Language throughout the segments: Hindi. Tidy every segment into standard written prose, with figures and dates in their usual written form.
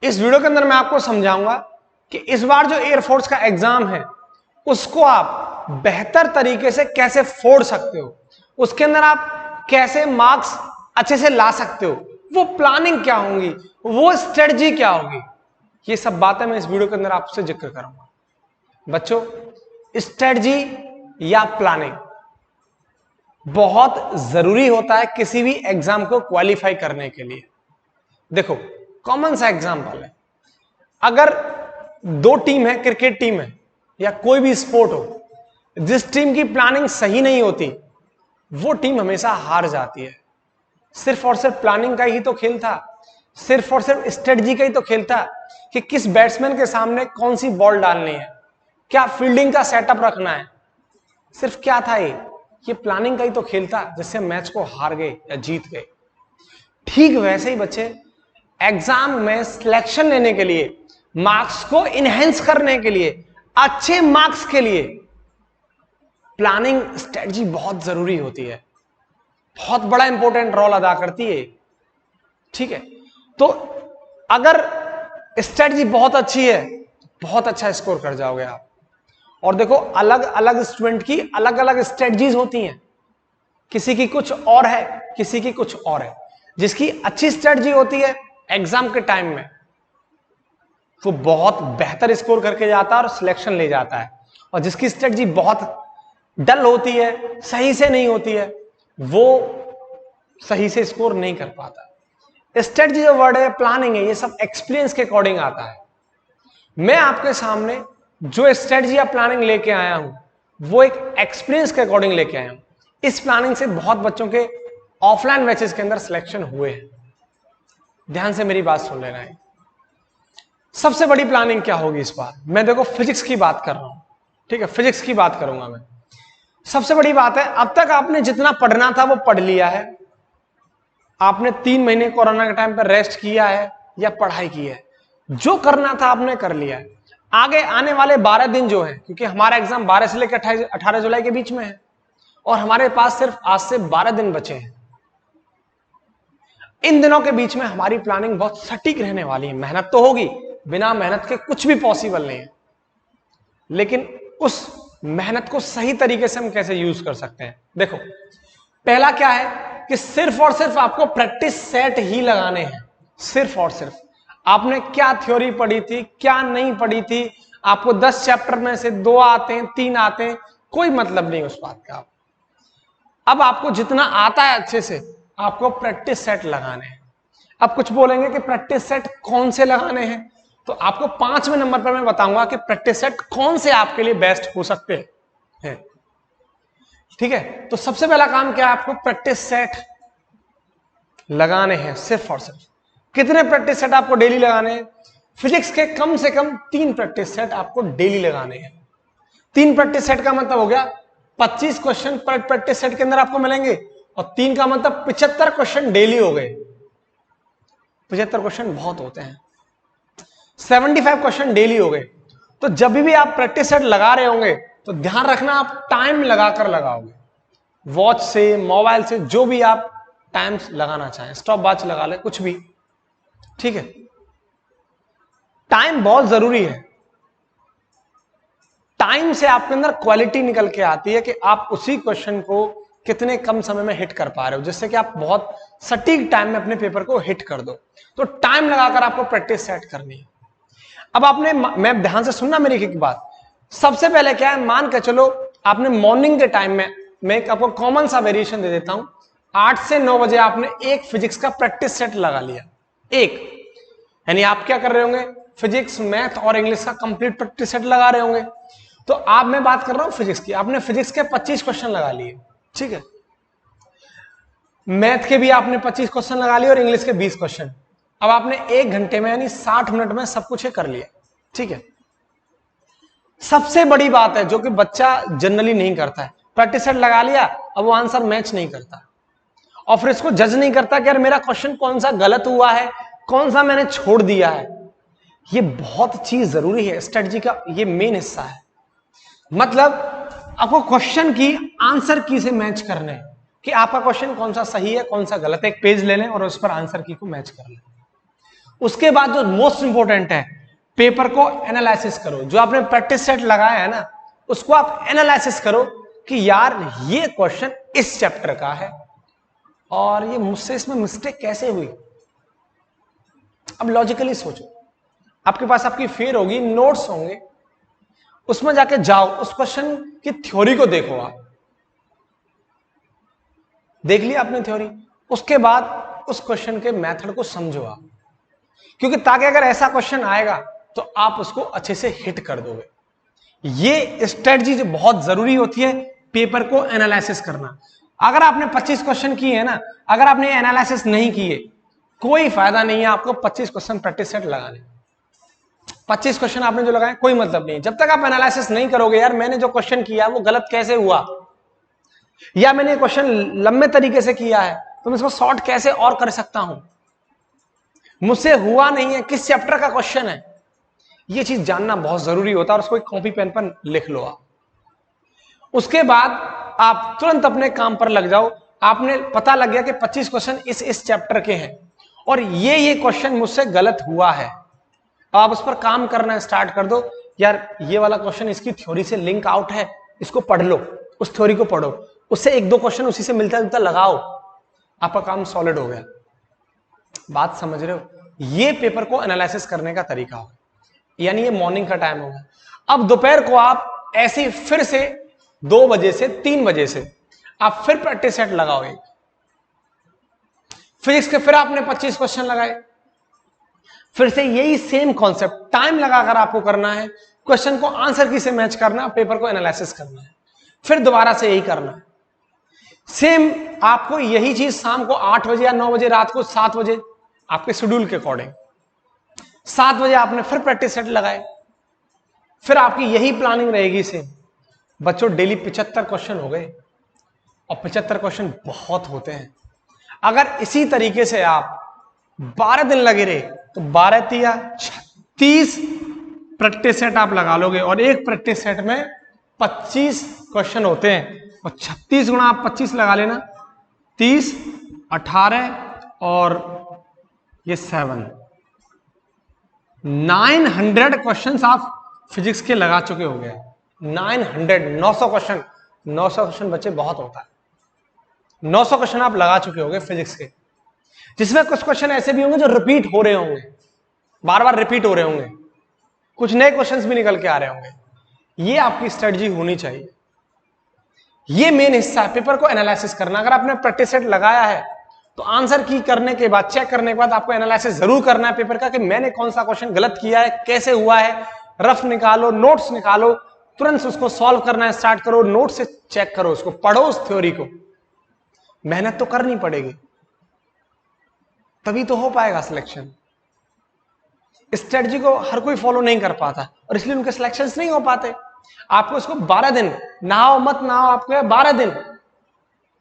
इस वीडियो के अंदर मैं आपको समझाऊंगा कि इस बार जो एयरफोर्स का एग्जाम है उसको आप बेहतर तरीके से कैसे फोड़ सकते हो, उसके अंदर आप कैसे मार्क्स अच्छे से ला सकते हो, वो प्लानिंग क्या होगी, वो स्ट्रेटजी क्या होगी, ये सब बातें मैं इस वीडियो के अंदर आपसे जिक्र करूंगा। बच्चों, स्ट्रेटजी या प्लानिंग बहुत जरूरी होता है किसी भी एग्जाम को क्वालिफाई करने के लिए। देखो, कॉमन सा एग्जांपल है, अगर दो टीम है, क्रिकेट टीम है या कोई भी स्पोर्ट हो, जिस टीम की प्लानिंग सही नहीं होती वो टीम हमेशा हार जाती है। सिर्फ और सिर्फ प्लानिंग का ही तो खेल था, सिर्फ और सिर्फ स्ट्रेटजी का ही तो खेल था कि किस बैट्समैन के सामने कौन सी बॉल डालनी है, क्या फील्डिंग का सेटअप रखना है। सिर्फ क्या था ये प्लानिंग का ही तो खेल था जिससे मैच को हार गए या जीत गए। ठीक वैसे ही बच्चे, एग्जाम में सिलेक्शन लेने के लिए, मार्क्स को इनहेंस करने के लिए, अच्छे मार्क्स के लिए प्लानिंग स्ट्रेटजी बहुत जरूरी होती है, बहुत बड़ा इंपॉर्टेंट रोल अदा करती है। ठीक है, तो अगर स्ट्रेटजी बहुत अच्छी है बहुत अच्छा स्कोर कर जाओगे आप। और देखो, अलग अलग स्टूडेंट की अलग अलग स्ट्रेटजीज होती हैं, किसी की कुछ और है, किसी की कुछ और है। जिसकी अच्छी स्ट्रेटजी होती है एग्जाम के टाइम में वो बहुत बेहतर स्कोर करके जाता है और सिलेक्शन ले जाता है, और जिसकी स्ट्रेटजी बहुत डल होती है, सही से नहीं होती है, वो सही से स्कोर नहीं कर पाता। स्ट्रेटजी जो वर्ड है, प्लानिंग है, ये सब एक्सपीरियंस के अकॉर्डिंग आता है। मैं आपके सामने जो स्ट्रेटजी या प्लानिंग लेके आया हूं वो एक एक्सपीरियंस के अकॉर्डिंग लेके आया हूं। इस प्लानिंग से बहुत बच्चों के ऑफलाइन मैचेस के अंदर सिलेक्शन हुए हैं। ध्यान से मेरी बात सुन लेना है। सबसे बड़ी प्लानिंग क्या होगी इस बार? मैं देखो फिजिक्स की बात कर रहा हूं, ठीक है, फिजिक्स की बात करूंगा मैं। सबसे बड़ी बात है, अब तक आपने जितना पढ़ना था वो पढ़ लिया है। आपने 3 महीने कोरोना के टाइम पर रेस्ट किया है या पढ़ाई की है, जो करना था आपने कर लिया है। आगे आने वाले 12 दिन जो है, क्योंकि हमारा एग्जाम 12 से लेकर 18 जुलाई के बीच में है और हमारे पास सिर्फ आज से 12 दिन बचे हैं। इन दिनों के बीच में हमारी प्लानिंग बहुत सटीक रहने वाली है। मेहनत तो होगी, बिना मेहनत के कुछ भी पॉसिबल नहीं है, लेकिन उस मेहनत को सही तरीके से हम कैसे यूज कर सकते हैं। देखो, पहला क्या है कि सिर्फ और सिर्फ आपको प्रैक्टिस सेट ही लगाने हैं। सिर्फ और सिर्फ आपने क्या थ्योरी पढ़ी थी, क्या नहीं पढ़ी थी, आपको 10 चैप्टर में से 2 आते हैं, 3 आते हैं, कोई मतलब नहीं उस बात का। अब आपको जितना आता है अच्छे से आपको प्रैक्टिस सेट लगाने हैं। अब कुछ बोलेंगे कि प्रैक्टिस सेट कौन से लगाने हैं, तो आपको 5वें नंबर पर मैं बताऊंगा कि प्रैक्टिस सेट कौन से आपके लिए बेस्ट हो सकते हैं। ठीक है, तो सबसे पहला काम क्या है, आपको प्रैक्टिस सेट लगाने हैं। सिर्फ और सिर्फ कितने प्रैक्टिस सेट आपको डेली लगाने हैं? फिजिक्स के कम से कम 3 प्रैक्टिस सेट आपको डेली लगाने हैं। 3 प्रैक्टिस सेट का मतलब हो गया 25 क्वेश्चन पर प्रैक्टिस सेट के अंदर आपको मिलेंगे, और 3 का मतलब 75 क्वेश्चन डेली हो गए। 75 क्वेश्चन बहुत होते हैं, 75 क्वेश्चन डेली हो गए। तो जब भी आप प्रैक्टिस सेट लगा रहे होंगे तो ध्यान रखना आप टाइम लगाकर लगाओगे, वॉच से, मोबाइल से, जो भी आप टाइम लगाना चाहें, स्टॉप वॉच लगा ले, कुछ भी, ठीक है। टाइम बहुत जरूरी है। टाइम से आपके अंदर क्वालिटी निकल के आती है कि आप उसी क्वेश्चन को कितने कम समय में हिट कर पा रहे हो, जिससे कि आप बहुत सटीक टाइम में अपने पेपर को हिट कर दो। तो टाइम लगाकर आपको प्रैक्टिस सेट करनी है। अब आपने, मैं ध्यान से सुनना मेरी एक बात, सबसे पहले क्या है, मान के चलो आपने मॉर्निंग के टाइम में, मैं आपको कॉमन सा वेरिएशन दे देता हूं, 8 से 9 बजे आपने एक फिजिक्स का प्रैक्टिस सेट लगा लिया, एक, यानी आप क्या कर रहे होंगे, फिजिक्स, मैथ और इंग्लिश का कंप्लीट प्रैक्टिस सेट लगा रहे होंगे। तो आप, मैं बात कर रहा हूं फिजिक्स की, आपने फिजिक्स के 25 क्वेश्चन लगा लिए, ठीक है, मैथ के भी आपने 25 क्वेश्चन लगा लिए और इंग्लिश के 20 क्वेश्चन। अब आपने 1 घंटे में यानी 60 मिनट में सब कुछ कर लिया, ठीक है। सबसे बड़ी बात है जो कि बच्चा जनरली नहीं करता है, प्रैक्टिस सेट लगा लिया, अब वो आंसर मैच नहीं करता और फिर इसको जज नहीं करता कि यार मेरा क्वेश्चन कौन सा गलत हुआ है, कौन सा मैंने छोड़ दिया है। ये बहुत चीज जरूरी है, स्ट्रेटजी का ये मेन हिस्सा है। मतलब आपको क्वेश्चन की आंसर की से मैच करने हैं कि आपका क्वेश्चन कौन सा सही है, कौन सा गलत है। एक पेज ले लें और उस पर आंसर की को मैच कर लें। उसके बाद जो मोस्ट इंपॉर्टेंट है, पेपर को एनालिसिस करो। जो आपने प्रैक्टिस सेट लगाया है ना, उसको आप एनालिसिस करो कि यार ये क्वेश्चन इस चैप्टर का है और ये मुझसे इसमें मिस्टेक कैसे हुई। अब लॉजिकली सोचो, आपके पास आपकी फेयर होगी, नोट्स होंगे, उसमें जाके जाओ, उस क्वेश्चन की थ्योरी को देखो। आप देख लिया आपने थ्योरी, उसके बाद उस क्वेश्चन के मेथड को समझो आप, क्योंकि ताकि अगर ऐसा क्वेश्चन आएगा तो आप उसको अच्छे से हिट कर दोगे। ये स्ट्रेटजी जो बहुत जरूरी होती है, पेपर को एनालिसिस करना। अगर आपने 25 क्वेश्चन किए हैं ना, अगर आपने एनालिसिस नहीं किए, कोई फायदा नहीं है आपको 25 क्वेश्चन प्रैक्टिस सेट लगाने। 25 क्वेश्चन आपने जो लगाए कोई मतलब नहीं, जब तक आप एनालिसिस नहीं करोगे यार मैंने जो क्वेश्चन किया वो गलत कैसे हुआ, या मैंने क्वेश्चन लंबे तरीके से किया है तो मैं इसको शॉर्ट कैसे और कर सकता हूं, मुझसे हुआ नहीं है, किस चैप्टर का क्वेश्चन है, ये चीज जानना बहुत जरूरी होता है और उसको एक कॉपी पेन पर लिख लो आप। उसके बाद आप तुरंत अपने काम पर लग जाओ। आपने पता लग गया कि 25 क्वेश्चन इस चैप्टर के हैं और ये क्वेश्चन मुझसे गलत हुआ है, आप उस पर काम करना स्टार्ट कर दो। यार ये वाला क्वेश्चन इसकी थ्योरी से लिंक आउट है, इसको पढ़ लो, उस थ्योरी को पढ़ो, उससे एक दो क्वेश्चन उसी से मिलता जुलता लगाओ, आपका काम सॉलिड हो गया। बात समझ रहे हो? ये पेपर को एनालिसिस करने का तरीका हो, यानी ये मॉर्निंग का टाइम होगा। अब दोपहर को आप ऐसे फिर से 2 बजे से 3 बजे से आप फिर प्रैक्टिस सेट लगाओगे। फिजिक्स के फिर आपने 25 क्वेश्चन लगाए, फिर से यही सेम कॉन्सेप्ट टाइम लगाकर आपको करना है, क्वेश्चन को आंसर की से मैच करना, पेपर को एनालिसिस करना है, फिर दोबारा से यही करना है। सेम आपको यही चीज शाम को 8 बजे या 9 बजे, रात को 7 बजे, आपके शेड्यूल के अकॉर्डिंग 7 बजे आपने फिर प्रैक्टिस सेट लगाए, फिर आपकी यही प्लानिंग रहेगी सेम। बच्चों डेली 75 क्वेश्चन हो गए और 75 क्वेश्चन बहुत होते हैं। अगर इसी तरीके से आप 12 दिन लगे रहे तो 12 या 30 प्रैक्टिस सेट आप लगा लोगे और एक प्रैक्टिस सेट में 25 क्वेश्चन होते हैं और 36 गुणा आप 25 लगा लेना, 30, 18 और ये 7, 900 क्वेश्चंस आप फिजिक्स के लगा चुके हो गए। 900 क्वेश्चन, 900 क्वेश्चन बच्चे बहुत होता है, 900 क्वेश्चन आप लगा चुके होंगे फिजिक्स के, जिसमें कुछ क्वेश्चन ऐसे भी होंगे जो रिपीट हो रहे होंगे, बार बार रिपीट हो रहे होंगे, कुछ नए क्वेश्चंस भी निकल के आ रहे होंगे। ये आपकी स्ट्रेटजी होनी चाहिए। ये मेन हिस्सा है पेपर को एनालिसिस करना। अगर आपने प्रैक्टिस सेट लगाया है तो आंसर की करने के बाद, चेक करने के बाद आपको एनालिसिस जरूर करना है पेपर का कि मैंने कौन सा क्वेश्चन गलत किया है, कैसे हुआ है। रफ निकालो, नोट्स निकालो, तुरंत उसको सॉल्व करना स्टार्ट करो, नोट से चेक करो, उसको पढ़ो, उस थ्योरी को। मेहनत तो करनी पड़ेगी, तभी तो हो पाएगा सिलेक्शन। स्ट्रेटजी को हर कोई फॉलो नहीं कर पाता और इसलिए उनके सिलेक्शंस नहीं हो पाते। आपको इसको 12 दिन, नहाओ मत नहाओ, आपको 12 दिन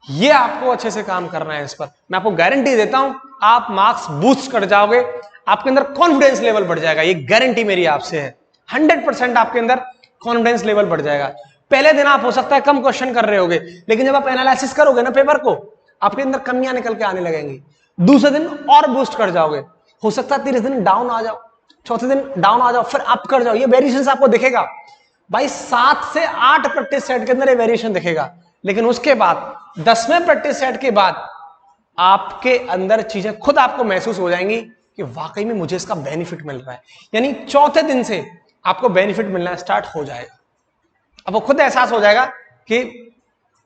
ये आपको अच्छे से काम करना है। इस पर मैं आपको गारंटी देता हूं, आप मार्क्स बूस्ट कर जाओगे, आपके अंदर कॉन्फिडेंस लेवल बढ़ जाएगा। ये गारंटी मेरी आपसे है, 100% आपके अंदर कॉन्फिडेंस लेवल बढ़ जाएगा। पहले दिन आप हो सकता है कम क्वेश्चन कर रहे होगे, लेकिन जब आप एनालिसिस करोगे ना पेपर को, आपके अंदर कमियां निकल के आने लगेंगी। दूसरे दिन और बूस्ट कर जाओगे, हो सकता है तीसरे दिन डाउन आ जाओ, चौथे दिन डाउन आ जाओ, फिर अप कर जाओ। ये वेरिएशन आपको दिखेगा भाई, 7 से 8 प्रैक्टिस सेट के अंदर ये वेरिएशन दिखेगा, लेकिन उसके बाद 10वें प्रैक्टिस सेट के बाद आपके अंदर चीजें खुद आपको महसूस हो जाएंगी कि वाकई में मुझे इसका बेनिफिट मिल रहा है। यानी चौथे दिन से आपको बेनिफिट मिलना स्टार्ट हो जाएगा। अब वो खुद एहसास हो जाएगा कि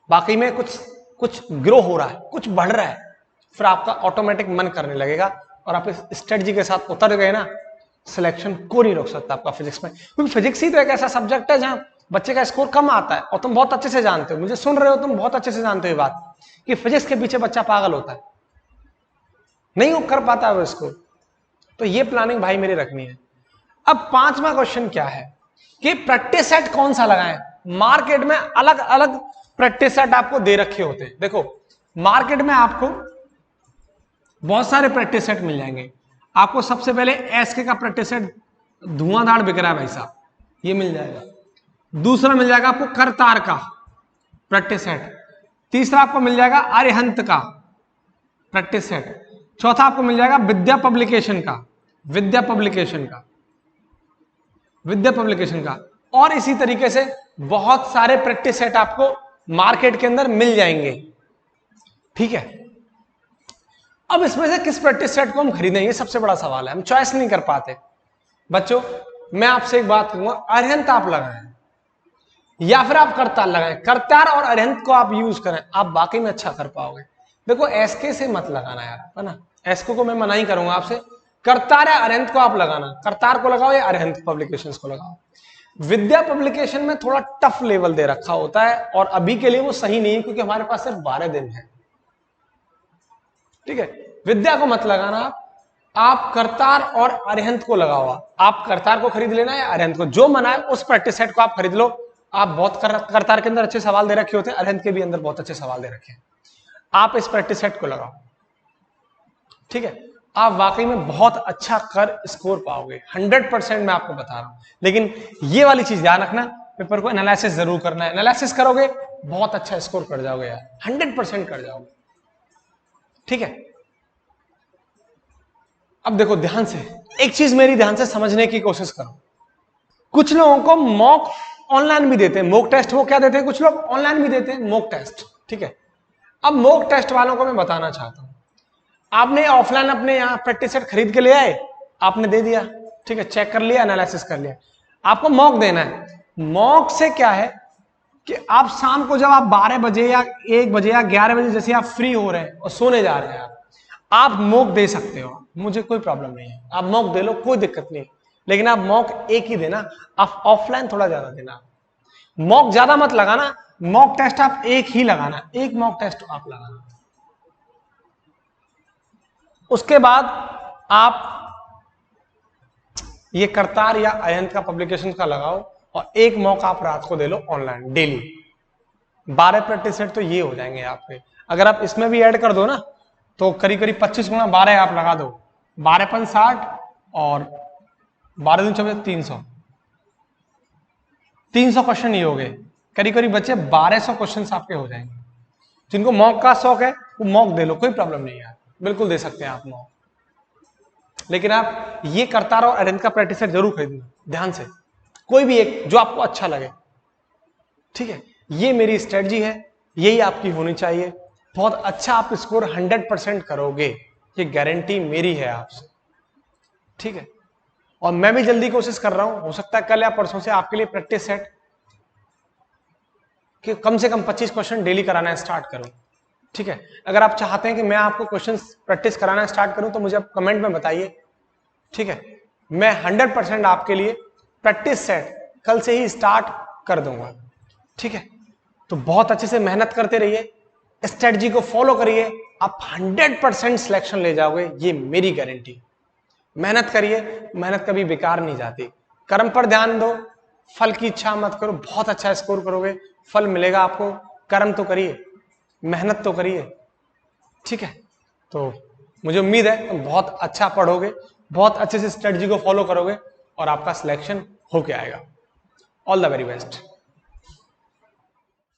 वाकई में कुछ ग्रो हो रहा है, कुछ बढ़ रहा है, फिर आपका ऑटोमेटिक मन करने लगेगा और आप इस स्ट्रेटजी के साथ उतर गए ना, सिलेक्शन को नहीं रोक सकता आपका फिजिक्स में। क्योंकि फिजिक्स ही तो एक ऐसा सब्जेक्ट है जहां बच्चे का स्कोर कम आता है, और तुम बहुत अच्छे से जानते हो, मुझे सुन रहे हो, तुम बहुत अच्छे से जानते हो ये बात कि फिजिक्स के पीछे बच्चा पागल होता है, नहीं वो कर पाता है वो स्कोर। तो ये प्लानिंग भाई मेरी रखनी है। अब 5वां क्वेश्चन क्या है कि प्रैक्टिस सेट कौन सा लगाएं। मार्केट में अलग अलग प्रैक्टिस सेट आपको दे रखे होते हैं। देखो मार्केट में आपको बहुत सारे प्रैक्टिस सेट मिल जाएंगे। आपको सबसे पहले एसके का प्रैक्टिस सेट धुआंधार बिक रहा है भाई साहब, ये मिल जाएगा। दूसरा मिल जाएगा आपको करतार का प्रैक्टिस सेट। तीसरा आपको मिल जाएगा अरिहंत का प्रैक्टिस सेट। चौथा आपको मिल जाएगा विद्या पब्लिकेशन का। विद्या पब्लिकेशन का, और इसी तरीके से बहुत सारे प्रैक्टिस सेट आपको मार्केट के अंदर मिल जाएंगे। ठीक है, अब इसमें से किस प्रैक्टिस सेट को हम खरीदें, ये सबसे बड़ा सवाल है। हम चॉइस नहीं कर पाते। बच्चों मैं आपसे एक बात कहूंगा, अरिहंत आप लगाएं या फिर आप करतार लगाएं, करतार और अरिहंत को आप यूज करें, आप वाकई में अच्छा कर पाओगे। देखो एसके से मत लगाना यार, है ना, एसके को मैं मना ही करूंगा आपसे। करतार या अरिहंत को आप लगाना, करतार को लगाओ या अरिहंत पब्लिकेशंस को लगाओ। विद्या पब्लिकेशन में थोड़ा टफ लेवल दे रखा होता है और अभी के लिए वो सही नहीं है, क्योंकि हमारे पास सिर्फ 12 दिन है। ठीक है, विद्या को मत लगाना, आप करतार और अरिहंत को लगाओ। आप करतार को खरीद लेना या अरिहंत को, जो मना है उस प्रैक्टिस सेट को आप खरीद लो। आप बहुत करतार के अंदर अच्छे सवाल दे रखे होते हैं, अरिहंत के भी अंदर बहुत अच्छे सवाल दे रखे हैं, आप इस प्रैक्टिस सेट को लगाओ। ठीक है, आप वाकई में बहुत अच्छा कर स्कोर पाओगे, 100% मैं आपको बता रहा हूं। लेकिन ये वाली चीज ध्यान रखना, पेपर को एनालिसिस जरूर करना है। एनालिसिस करोगे बहुत अच्छा स्कोर कर जाओगे यार, 100% कर जाओगे। ठीक है, अब देखो ध्यान से, एक चीज मेरी ध्यान से समझने की कोशिश करो। कुछ लोगों को मॉक ऑनलाइन भी देते हैं, मॉक टेस्ट वो क्या देते हैं, कुछ लोग ऑनलाइन भी देते हैं मॉक टेस्ट। ठीक है, अब मॉक टेस्ट वालों को मैं बताना चाहता हूं, आपने ऑफलाइन अपने यहां प्रैक्टिस सेट खरीद के ले आए, आपने दे दिया, ठीक है, चेक कर लिया, एनालिसिस कर लिया, आपको मॉक देना है। मॉक से क्या है कि आप शाम को जब आप 12 बजे या 1 बजे या 11 बजे जैसे आप फ्री हो रहे हैं और सोने जा रहे हैं, आप मॉक दे सकते हो, मुझे कोई प्रॉब्लम नहीं है, आप मॉक दे लो, कोई दिक्कत नहीं। लेकिन आप मॉक एक ही देना, आप ऑफलाइन थोड़ा ज्यादा देना। मॉक ज्यादा मत लगाना, मॉक टेस्ट आप एक ही लगाना, एक मॉक टेस्ट आप लगाना। उसके बाद आप ये करतार या अरिहंत का पब्लिकेशन का लगाओ और एक मॉक आप रात को दे लो ऑनलाइन डेली। 12 प्रैक्टिस सेट तो ये हो जाएंगे आपके। अगर आप इसमें भी ऐड कर दो ना तो करीब करीब 25 गुना 12 आप लगा दो, 12 60 और 12 दिन 24 300 क्वेश्चन ही हो गए, करीब करीब बच्चे 1200 क्वेश्चन आपके हो जाएंगे। जिनको मॉक का शौक है वो मॉक दे लो, कोई प्रॉब्लम नहीं है, बिल्कुल दे सकते हैं आप मॉक। लेकिन आप ये करतार और अरिहंत का प्रैक्टिस सेट जरूर खरीदना ध्यान से, कोई भी एक जो आपको अच्छा लगे। ठीक है, ये मेरी स्ट्रेटजी है, यही आपकी होनी चाहिए। बहुत अच्छा आप स्कोर 100% करोगे, ये गारंटी मेरी है आपसे। ठीक है, और मैं भी जल्दी कोशिश कर रहा हूं, हो सकता है कल या परसों से आपके लिए प्रैक्टिस सेट कि कम से कम 25 क्वेश्चन डेली कराना स्टार्ट करूं। ठीक है, अगर आप चाहते हैं कि मैं आपको क्वेश्चन प्रैक्टिस कराना स्टार्ट करूं तो मुझे आप कमेंट में बताइए। ठीक है, मैं 100% आपके लिए प्रैक्टिस सेट कल से ही स्टार्ट कर दूंगा। ठीक है, तो बहुत अच्छे से मेहनत करते रहिए, स्ट्रेटजी को फॉलो करिए, आप 100% सिलेक्शन ले जाओगे, ये मेरी गारंटी। मेहनत करिए, मेहनत कभी बेकार नहीं जाती। कर्म पर ध्यान दो, फल की इच्छा मत करो, बहुत अच्छा स्कोर करोगे, फल मिलेगा आपको। कर्म तो करिए, मेहनत तो करिए। ठीक है, तो मुझे उम्मीद है तुम बहुत अच्छा पढ़ोगे, बहुत अच्छे से स्ट्रेटजी को फॉलो करोगे और आपका सिलेक्शन होके आएगा। All the very best.